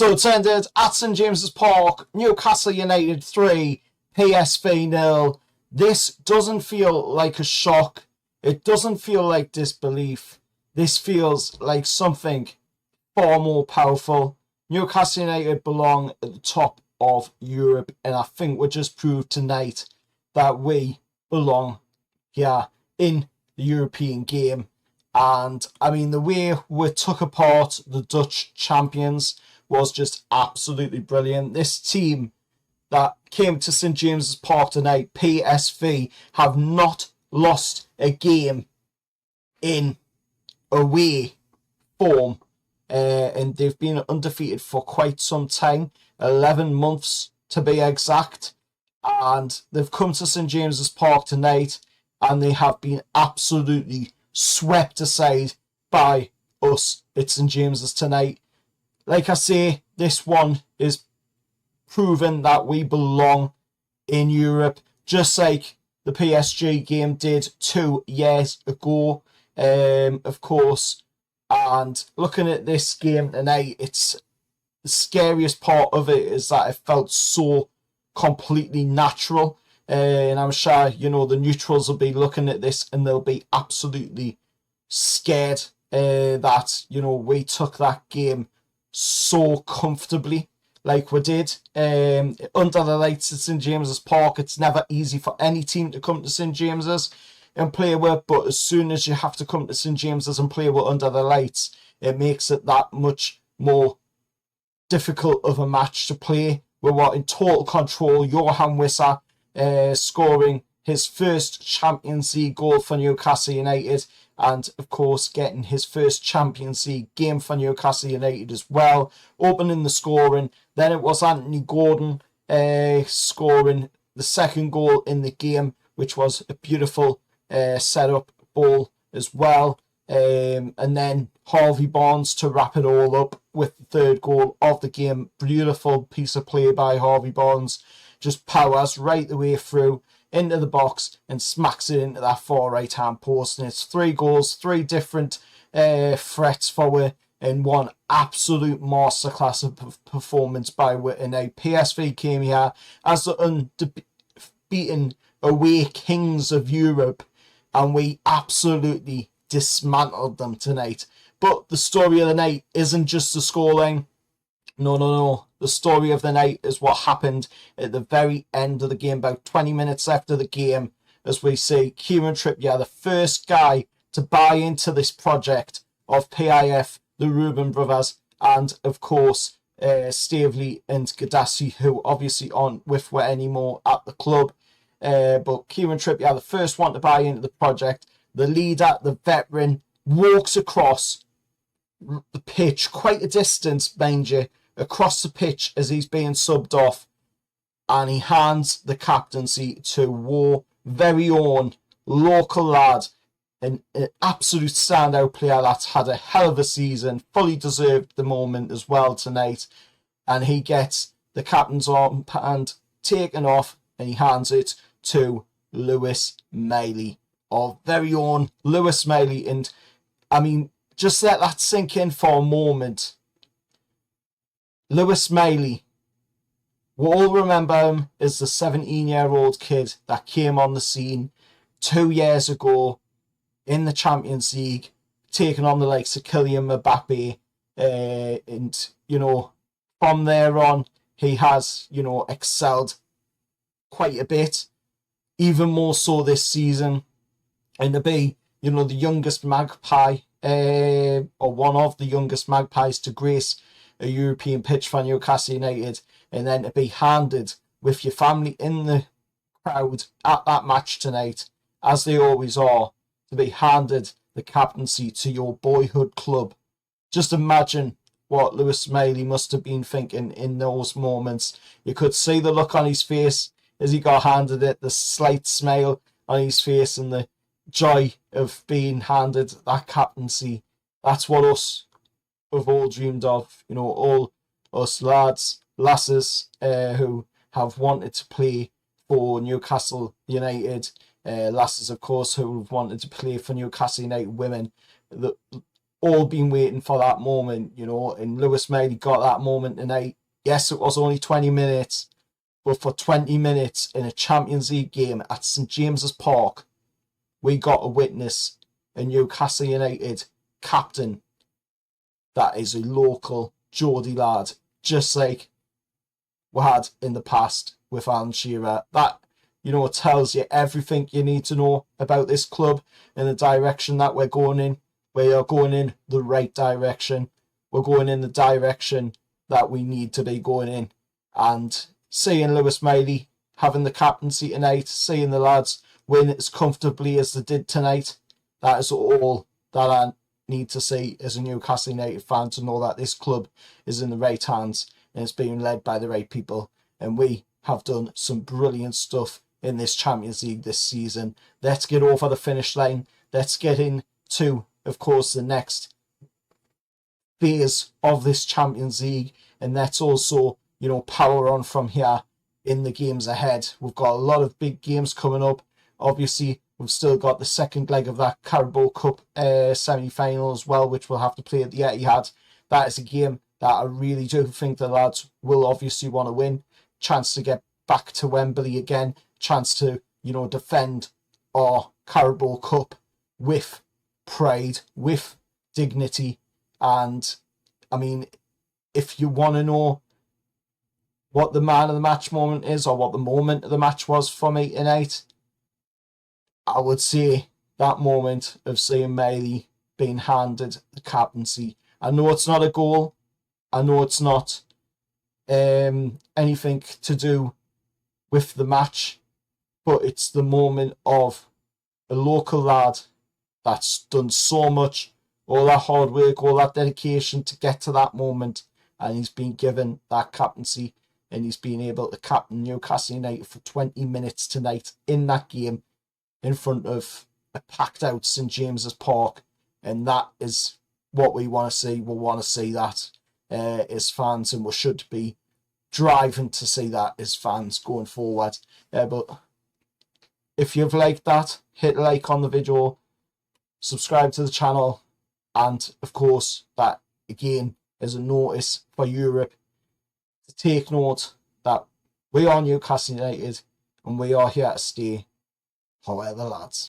So it's ended at St James's Park, Newcastle United 3, PSV 0. This doesn't feel like a shock. It doesn't feel like disbelief. This feels like something far more powerful. Newcastle United belong at the top of Europe, and I think we just proved tonight that we belong here in the European game. And I mean, the way we took apart the Dutch champions was just absolutely brilliant. This team that came to St James's Park tonight, PSV, have not lost a game in away form, and they've been undefeated for quite some time, 11 months to be exact, and they've come to St James's Park tonight and they have been absolutely swept aside by us at St James's tonight. Like I say, this one is proven that we belong in Europe, just like the PSG game did 2 years ago, of course. And looking at this game tonight, it's the scariest part of it is that it felt so completely natural. And I'm sure, the neutrals will be looking at this and they'll be absolutely scared that, we took that game so comfortably like we did. Under the lights at St James's Park, it's never easy for any team to come to St James's and play with, but as soon as you have to come to St James's and play with under the lights, it makes it that much more difficult of a match to play. We're in total control. Johan Wissa scoring his first Champions League goal for Newcastle United, and of course getting his first Champions League game for Newcastle United as well, opening the scoring. Then it was Anthony Gordon scoring the second goal in the game, which was a beautiful set-up ball as well. And then Harvey Barnes to wrap it all up with the third goal of the game. Beautiful piece of play by Harvey Barnes. Just powers right the way through into the box and smacks it into that far right-hand post. And it's 3 goals, 3 different threats forward, and one absolute masterclass of performance by Whitney. PSV came here as the unbeaten away kings of Europe, and we absolutely dismantled them tonight. But the story of the night isn't just the scoreline. No. The story of the night is what happened at the very end of the game, about 20 minutes after the game, as we see Kieran Trippier, the first guy to buy into this project of PIF, the Reuben brothers, and of course Stavely and Gadassi, who obviously aren't with us anymore at the club. But Kieran Trippier, the first one to buy into the project, the leader, the veteran, walks across the pitch, quite a distance, mind you, across the pitch as he's being subbed off, and he hands the captaincy to War, very own local lad, an absolute standout player that's had a hell of a season, fully deserved the moment as well tonight, and he gets the captain's armband taken off and he hands it to Lewis Miley, our very own Lewis Miley. And I mean, just let that sink in for a moment. Lewis Miley, we all remember him as the 17-year-old kid that came on the scene 2 years ago in the Champions League, taking on the likes of Kylian Mbappe, and from there on he has excelled quite a bit, even more so this season, and to be the youngest Magpie, or one of the youngest Magpies to grace a European pitch for Newcastle United, and then to be handed with your family in the crowd at that match tonight, as they always are, to be handed the captaincy to your boyhood club. Just imagine what Lewis Miley must have been thinking in those moments. You could see the look on his face as he got handed it, the slight smile on his face, and the joy of being handed that captaincy. That's what us have all dreamed of, all us lads, lasses who have wanted to play for Newcastle United, lasses of course who have wanted to play for Newcastle United women. all been waiting for that moment, you know, and Lewis Miley got that moment tonight. Yes, it was only 20 minutes, but for 20 minutes in a Champions League game at St James's Park, we got to witness a Newcastle United captain that is a local Geordie lad, just like we had in the past with Alan Shearer. That, you know, tells you everything you need to know about this club and the direction that we're going in. We are going in the right direction. We're going in the direction that we need to be going in. And seeing Lewis Miley having the captaincy tonight, seeing the lads win as comfortably as they did tonight, that is all that I need to see as a Newcastle United fan, to know that this club is in the right hands and it's being led by the right people. And we have done some brilliant stuff in this Champions League this season. Let's get over the finish line. Let's get into, of course, the next phase of this Champions League, and let's also, you know, power on from here in the games ahead. We've got a lot of big games coming up. Obviously, we've still got the second leg of that Carabao Cup semi-final as well, which we'll have to play at the Etihad. That is a game that I really do think the lads will obviously want to win. Chance to get back to Wembley again. Chance to, you know, defend our Carabao Cup with pride, with dignity. And I mean, if you want to know what the man of the match moment is, or what the moment of the match was for me tonight, I would say that moment of seeing Miley being handed the captaincy. I know it's not a goal. I know it's not anything to do with the match, but it's the moment of a local lad that's done so much, all that hard work, all that dedication to get to that moment, and he's been given that captaincy, and he's been able to captain Newcastle United for 20 minutes tonight in that game in front of a packed out St James's Park. And that is what we want to see. We want to see that as fans, and we should be driving to see that as fans going forward. But if you've liked that, hit like on the video, subscribe to the channel, and of course that again is a notice for Europe to take note that we are Newcastle United and we are here to stay. However, lads.